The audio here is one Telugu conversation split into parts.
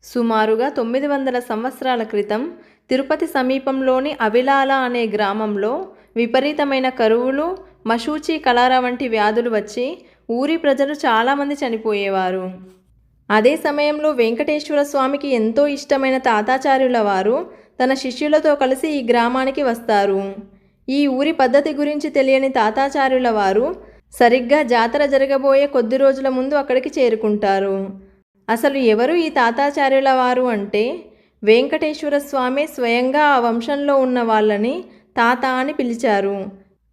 సుమారుగా 900 సంవత్సరాల క్రితం తిరుపతి సమీపంలోని అవిలాల అనే గ్రామంలో విపరీతమైన కరువులు, మశూచి, కలరా వంటి వ్యాధులు వచ్చి ఊరి ప్రజలు చాలామంది చనిపోయేవారు. అదే సమయంలో వెంకటేశ్వర స్వామికి ఎంతో ఇష్టమైన తాతాచార్యుల వారు తన శిష్యులతో కలిసి ఈ గ్రామానికి వస్తారు. ఈ ఊరి పద్ధతి గురించి తెలియని తాతాచార్యుల వారు సరిగ్గా జాతర జరగబోయే కొద్ది రోజుల ముందు అక్కడికి చేరుకుంటారు. అసలు ఎవరు ఈ తాతాచార్యుల వారు అంటే, వెంకటేశ్వర స్వామి స్వయంగా ఆ వంశంలో ఉన్న వాళ్ళని తాత అని పిలిచారు.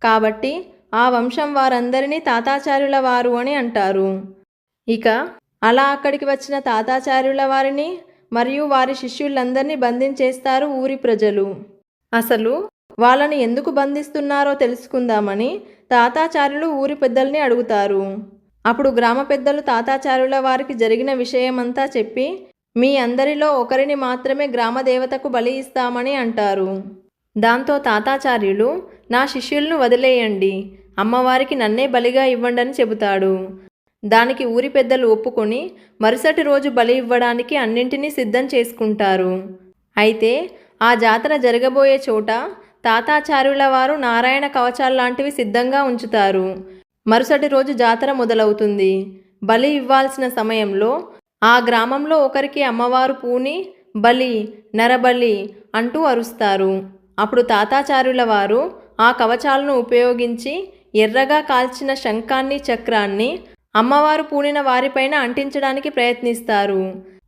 కాబట్టి ఆ వంశం వారందరినీ తాతాచార్యుల వారు అని అంటారు. ఇక అలా అక్కడికి వచ్చిన తాతాచార్యుల వారిని మరియు వారి శిష్యులందరినీ బంధించేస్తారు ఊరి ప్రజలు. అసలు వాళ్ళని ఎందుకు బంధిస్తున్నారో తెలుసుకుందామని తాతాచార్యులు ఊరి పెద్దల్ని అడుగుతారు. అప్పుడు గ్రామ పెద్దలు తాతాచార్యుల వారికి జరిగిన విషయమంతా చెప్పి, మీ అందరిలో ఒకరిని మాత్రమే గ్రామదేవతకు బలి ఇస్తామని అంటారు. దాంతో తాతాచార్యులు, నా శిష్యులను వదిలేయండి, అమ్మవారికి నన్నే బలిగా ఇవ్వండని చెబుతాడు. దానికి ఊరి పెద్దలు ఒప్పుకొని మరుసటి రోజు బలి ఇవ్వడానికి అన్నింటినీ సిద్ధం చేసుకుంటారు. అయితే ఆ జాతర జరగబోయే చోట తాతాచార్యుల వారు నారాయణ కవచాల్లాంటివి సిద్ధంగా ఉంచుతారు. మరుసటి రోజు జాతర మొదలవుతుంది. బలి ఇవ్వాల్సిన సమయంలో ఆ గ్రామంలో ఒకరికి అమ్మవారు పూని బలి, నరబలి అంటూ అరుస్తారు. అప్పుడు తాతాచార్యుల వారు ఆ కవచాలను ఉపయోగించి ఎర్రగా కాల్చిన శంఖాన్ని, చక్రాన్ని అమ్మవారు పూనిన వారిపైన అంటించడానికి ప్రయత్నిస్తారు.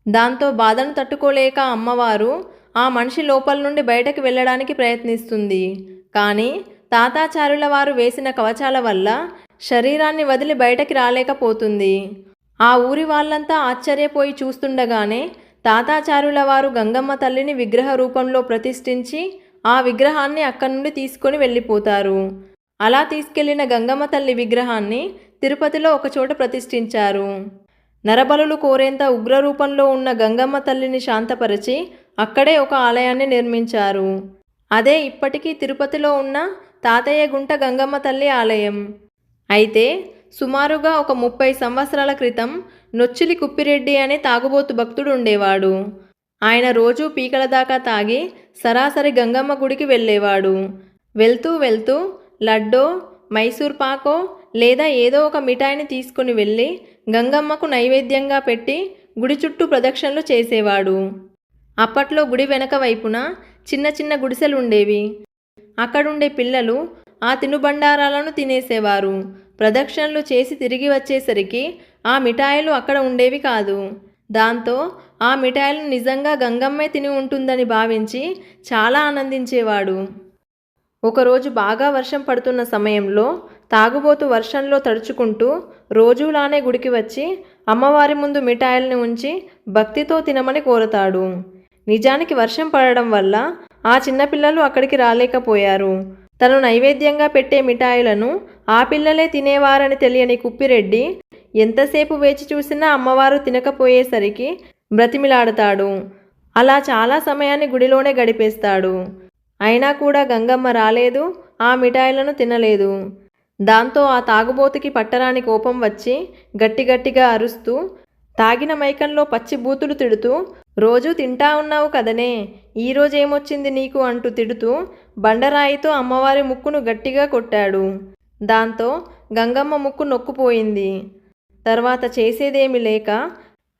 దాంతో బాధను తట్టుకోలేక అమ్మవారు ఆ మనిషి లోపల నుండి బయటకు వెళ్ళడానికి ప్రయత్నిస్తుంది. కానీ తాతాచార్యుల వారు వేసిన కవచాల వల్ల శరీరాన్ని వదిలి బయటకి రాలేకపోతుంది. ఆ ఊరి వాళ్ళంతా ఆశ్చర్యపోయి చూస్తుండగానే తాతాచార్యుల వారు గంగమ్మ తల్లిని విగ్రహ రూపంలో ప్రతిష్ఠించి ఆ విగ్రహాన్ని అక్కడి నుండి తీసుకొని వెళ్ళిపోతారు. అలా తీసుకెళ్లిన గంగమ్మ తల్లి విగ్రహాన్ని తిరుపతిలో ఒకచోట ప్రతిష్ఠించారు. నరబలులు కోరేంత ఉగ్రరూపంలో ఉన్న గంగమ్మ తల్లిని శాంతపరిచి అక్కడే ఒక ఆలయాన్ని నిర్మించారు. అదే ఇప్పటికీ తిరుపతిలో ఉన్న తాతయ్య గుంట గంగమ్మ తల్లి ఆలయం. అయితే సుమారుగా ఒక 30 సంవత్సరాల క్రితం నొచ్చిలి కుప్పిరెడ్డి అనే తాగుబోతు భక్తుడు ఉండేవాడు. ఆయన రోజూ పీకల దాకా తాగి సరాసరి గంగమ్మ గుడికి వెళ్ళేవాడు. వెళ్తూ వెళ్తూ లడ్డో, మైసూర్ పాకో లేదా ఏదో ఒక మిఠాయిని తీసుకుని వెళ్ళి గంగమ్మకు నైవేద్యంగా పెట్టి గుడి చుట్టూ ప్రదక్షిణలు చేసేవాడు. అప్పట్లో గుడి వెనక వైపున చిన్న చిన్న గుడిసెలు ఉండేవి. అక్కడుండే పిల్లలు ఆ తినుబండారాలను తినేసేవారు. ప్రదక్షిణలు చేసి తిరిగి వచ్చేసరికి ఆ మిఠాయిలు అక్కడ ఉండేవి కాదు. దాంతో ఆ మిఠాయిలను నిజంగా గంగమ్మే తిని ఉంటుందని భావించి చాలా ఆనందించేవాడు. ఒకరోజు బాగా వర్షం పడుతున్న సమయంలో తాగుబోతు వర్షంలో తడుచుకుంటూ రోజులానే గుడికి వచ్చి అమ్మవారి ముందు మిఠాయిల్ని ఉంచి భక్తితో తినమని కోరతాడు. నిజానికి వర్షం పడడం వల్ల ఆ చిన్నపిల్లలు అక్కడికి రాలేకపోయారు. తను నైవేద్యంగా పెట్టే మిఠాయిలను ఆ పిల్లలే తినేవారని తెలియని కుప్పిరెడ్డి ఎంతసేపు వేచి చూసినా అమ్మవారు తినకపోయేసరికి బ్రతిమిలాడతాడు. అలా చాలా సమయాన్ని గుడిలోనే గడిపేస్తాడు. అయినా కూడా గంగమ్మ రాలేదు, ఆ మిఠాయిలను తినలేదు. దాంతో ఆ తాగుబోతుకి పట్టరాని కోపం వచ్చి గట్టిగట్టిగా అరుస్తూ, తాగిన మైకంలో పచ్చి బూతులు తిడుతూ, రోజూ తింటా ఉన్నావు కదనే, ఈరోజేమొచ్చింది నీకు అంటూ తిడుతూ బండరాయితో అమ్మవారి ముక్కును గట్టిగా కొట్టాడు. దాంతో గంగమ్మ ముక్కు నొక్కుపోయింది. తర్వాత చేసేదేమీ లేక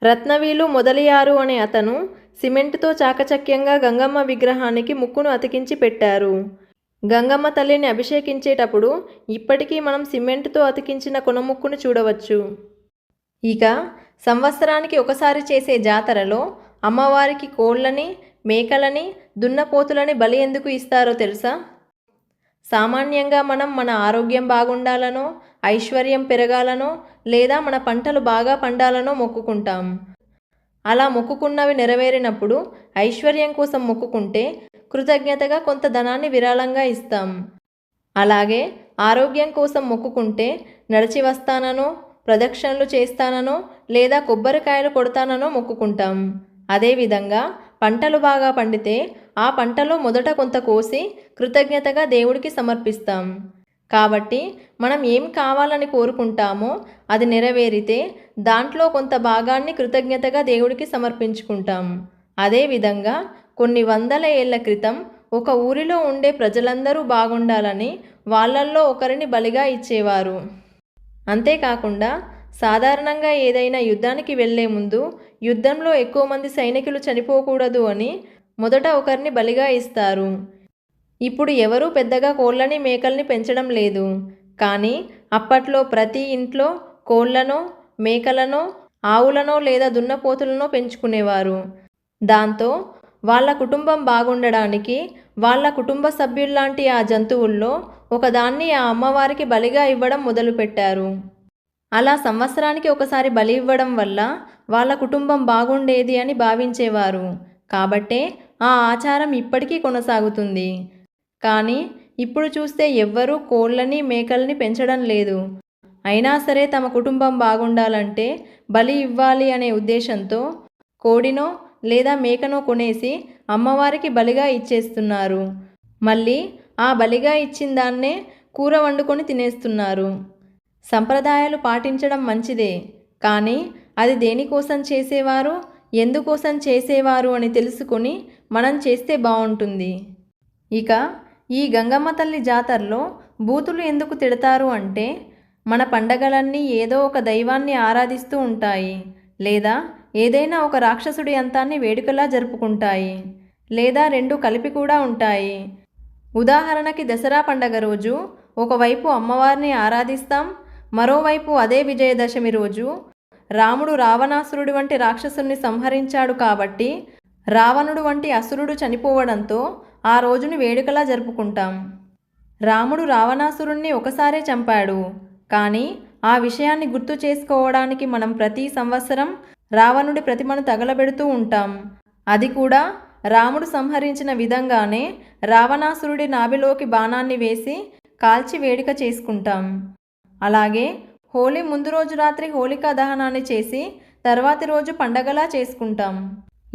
రత్నవీలు మొదలియారు అనే అతను సిమెంటుతో చాకచక్యంగా గంగమ్మ విగ్రహానికి ముక్కును అతికించి పెట్టారు. గంగమ్మ తల్లిని అభిషేకించేటప్పుడు ఇప్పటికీ మనం సిమెంటుతో అతికించిన కొనముక్కును చూడవచ్చు. ఇక సంవత్సరానికి ఒకసారి చేసే జాతరలో అమ్మవారికి కోళ్ళని, మేకలని, దున్నపోతులని బలి ఎందుకు ఇస్తారో తెలుసా? సామాన్యంగా మనం మన ఆరోగ్యం బాగుండాలనో, ఐశ్వర్యం పెరగాలనో లేదా మన పంటలు బాగా పండాలనో మొక్కుకుంటాం. అలా మొక్కుకున్నవి నెరవేరినప్పుడు ఐశ్వర్యం కోసం మొక్కుకుంటే కృతజ్ఞతగా కొంత ధనాన్ని విరాళంగా ఇస్తాం. అలాగే ఆరోగ్యం కోసం మొక్కుకుంటే నడిచి వస్తాననో, ప్రదక్షిణలు చేస్తాననో లేదా కొబ్బరికాయలు కొడతాననో మొక్కుకుంటాం. అదేవిధంగా పంటలు బాగా పండితే ఆ పంటలో మొదట కొంత కోసి కృతజ్ఞతగా దేవుడికి సమర్పిస్తాం. కాబట్టి మనం ఏం కావాలని కోరుకుంటామో అది నెరవేరితే దాంట్లో కొంత భాగాన్ని కృతజ్ఞతగా దేవుడికి సమర్పించుకుంటాం. అదేవిధంగా కొన్ని వందల ఏళ్ల క్రితం ఒక ఊరిలో ఉండే ప్రజలందరూ బాగుండాలని వాళ్ళల్లో ఒకరిని బలిగా ఇచ్చేవారు. అంతేకాకుండా సాధారణంగా ఏదైనా యుద్ధానికి వెళ్లే ముందు యుద్ధంలో ఎక్కువ మంది సైనికులు చనిపోకూడదు అని మొదట ఒకరిని బలిగా ఇస్తారు. ఇప్పుడు ఎవరూ పెద్దగా కోళ్ళని మేకల్ని పెంచడం లేదు. కానీ అప్పట్లో ప్రతి ఇంట్లో కోళ్లనో మేకలనో ఆవులనో లేదా దున్నపోతులనో పెంచుకునేవారు. దాంతో వాళ్ళ కుటుంబం బాగుండడానికి వాళ్ళ కుటుంబ సభ్యుల్లాంటి ఆ జంతువుల్లో ఒకదాన్ని ఆ అమ్మవారికి బలిగా ఇవ్వడం మొదలుపెట్టారు. అలా సంవత్సరానికి ఒకసారి బలి ఇవ్వడం వల్ల వాళ్ళ కుటుంబం బాగుండేది అని భావించేవారు. కాబట్టే ఆ ఆచారం ఇప్పటికీ కొనసాగుతుంది. కానీ ఇప్పుడు చూస్తే ఎవ్వరూ కోళ్ళని మేకల్ని పెంచడం లేదు. అయినా సరే తమ కుటుంబం బాగుండాలంటే బలి ఇవ్వాలి అనే ఉద్దేశంతో కోడినో లేదా మేకనో కొనేసి అమ్మవారికి బలిగా ఇచ్చేస్తున్నారు. మళ్ళీ ఆ బలిగా ఇచ్చిన దాన్నే కూర వండుకొని తినేస్తున్నారు. సంప్రదాయాలు పాటించడం మంచిదే, కానీ అది దేనికోసం చేసేవారు, ఎందుకోసం చేసేవారు అని తెలుసుకొని మనం చేస్తే బాగుంటుంది. ఇక ఈ గంగమ్మ తల్లి జాతరలో బూతులు ఎందుకు తిడతారు అంటే, మన పండగలన్నీ ఏదో ఒక దైవాన్ని ఆరాధిస్తూ ఉంటాయి, లేదా ఏదైనా ఒక రాక్షసుడి అంతాన్ని వేడుకలా జరుపుకుంటాయి, లేదా రెండు కలిపి కూడా ఉంటాయి. ఉదాహరణకి దసరా పండగ రోజు ఒకవైపు అమ్మవారిని ఆరాధిస్తాం, మరోవైపు అదే విజయదశమి రోజు రాముడు రావణాసురుడి వంటి రాక్షసుని సంహరించాడు కాబట్టి రావణుడు వంటి అసురుడు చనిపోవడంతో ఆ రోజుని వేడుకలా జరుపుకుంటాం. రాముడు రావణాసురుణ్ణి ఒకసారే చంపాడు, కానీ ఆ విషయాన్ని గుర్తు చేసుకోవడానికి మనం ప్రతి సంవత్సరం రావణుడి ప్రతిమను తగలబెడుతూ ఉంటాం. అది కూడా రాముడు సంహరించిన విధంగానే రావణాసురుడి నాభిలోకి బాణాన్ని వేసి కాల్చి వేడుక చేసుకుంటాం. అలాగే హోలీ ముందు రోజు రాత్రి హోలికా దహనాన్ని చేసి తర్వాతి రోజు పండగలా చేసుకుంటాం.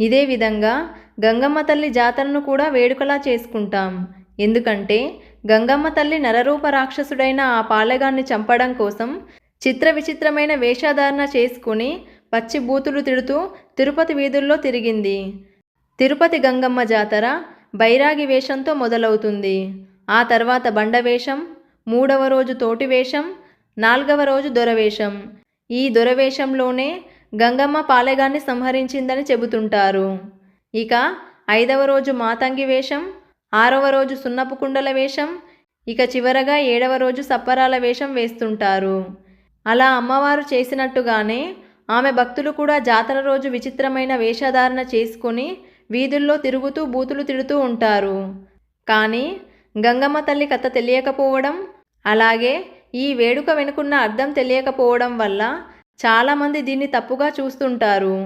ఇదే విధంగా గంగమ్మ తల్లి జాతరను కూడా వేడుకలా చేసుకుంటాం. ఎందుకంటే గంగమ్మ తల్లి నరరూప రాక్షసుడైన ఆ పాలెగాన్ని చంపడం కోసం చిత్ర విచిత్రమైన వేషధారణ చేసుకుని పచ్చి బూతులు తిడుతూ తిరుపతి వీధుల్లో తిరిగింది. తిరుపతి గంగమ్మ జాతర బైరాగి వేషంతో మొదలవుతుంది. ఆ తర్వాత బండవేషం, 3వ రోజు తోటి వేషం, 4వ రోజు దొరవేషం. ఈ దొరవేషంలోనే గంగమ్మ పాలెగాన్ని సంహరించిందని చెబుతుంటారు. ఇక 5వ రోజు మాతంగి వేషం, 6వ రోజు సున్నపు కుండల వేషం, ఇక చివరగా 7వ రోజు సప్పరాల వేషం వేస్తుంటారు. అలా అమ్మవారు చేసినట్టుగానే ఆమె భక్తులు కూడా జాతర రోజు విచిత్రమైన వేషధారణ చేసుకొని వీధుల్లో తిరుగుతూ బూతులు తిడుతూ ఉంటారు. కానీ గంగమ్మ తల్లి కథ తెలియకపోవడం, అలాగే ఈ వేడుక వెనుకున్న అర్థం తెలియకపోవడం వల్ల చాలామంది దీన్ని తప్పుగా చూస్తుంటారు.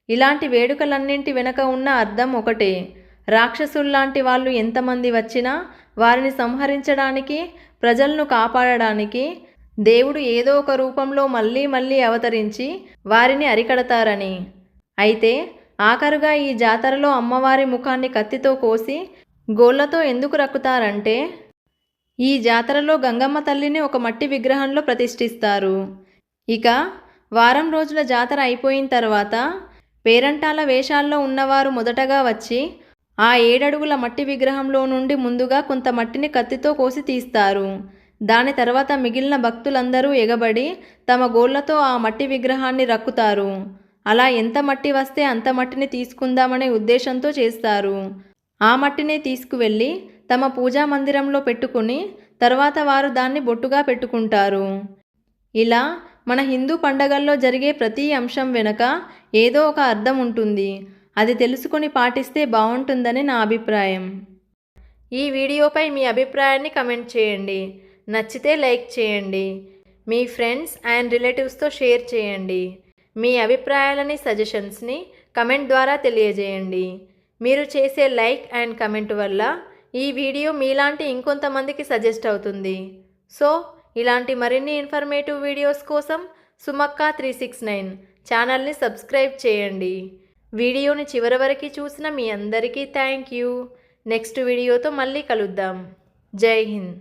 ఇలాంటి వేడుకలన్నింటి వెనక ఉన్న అర్థం ఒకటే. రాక్షసుల్లాంటి వాళ్ళు ఎంతమంది వచ్చినా వారిని సంహరించడానికి, ప్రజలను కాపాడడానికి దేవుడు ఏదో ఒక రూపంలో మళ్ళీ మళ్ళీ అవతరించి వారిని అరికడతారని. అయితే ఆఖరుగా ఈ జాతరలో అమ్మవారి ముఖాన్ని కత్తితో కోసి గోళ్లతో ఎందుకు రక్కుతారంటే, ఈ జాతరలో గంగమ్మ తల్లిని ఒక మట్టి విగ్రహంలో ప్రతిష్ఠిస్తారు. ఇక వారం రోజుల జాతర అయిపోయిన తర్వాత పేరంటాల వేషాల్లో ఉన్నవారు మొదటగా వచ్చి ఆ 7 అడుగుల మట్టి విగ్రహంలో నుండి ముందుగా కొంత మట్టిని కత్తితో కోసి తీస్తారు. దాని తర్వాత మిగిలిన భక్తులందరూ ఎగబడి తమ గోళ్లతో ఆ మట్టి విగ్రహాన్ని రక్కుతారు. అలా ఎంత మట్టి వస్తే అంత మట్టిని తీసుకుందామనే ఉద్దేశంతో చేస్తారు. ఆ మట్టినే తీసుకువెళ్ళి తమ పూజా మందిరంలో పెట్టుకుని తర్వాత వారు దాన్ని బొట్టుగా పెట్టుకుంటారు. ఇలా మన హిందూ పండగల్లో జరిగే ప్రతి అంశం వెనుక ఏదో ఒక అర్థం ఉంటుంది. అది తెలుసుకొని పాటిస్తే బాగుంటుందని నా అభిప్రాయం. ఈ వీడియోపై మీ అభిప్రాయాన్ని కమెంట్ చేయండి. నచ్చితే లైక్ చేయండి. మీ ఫ్రెండ్స్ అండ్ రిలేటివ్స్తో షేర్ చేయండి. మీ అభిప్రాయాలని, సజెషన్స్ని కమెంట్ ద్వారా తెలియజేయండి. మీరు చేసే లైక్ అండ్ కమెంట్ వల్ల ఈ వీడియో మీలాంటి ఇంకొంతమందికి సజెస్ట్ అవుతుంది. సో ఇలాంటి మరిన్ని ఇన్ఫర్మేటివ్ వీడియోస్ కోసం సుమక్క 369 ఛానల్ని సబ్స్క్రైబ్ చేయండి. వీడియోని చివరి వరకు చూసిన మీ అందరికీ థ్యాంక్ యూ. నెక్స్ట్ వీడియోతో మళ్ళీ కలుద్దాం. జై హింద్.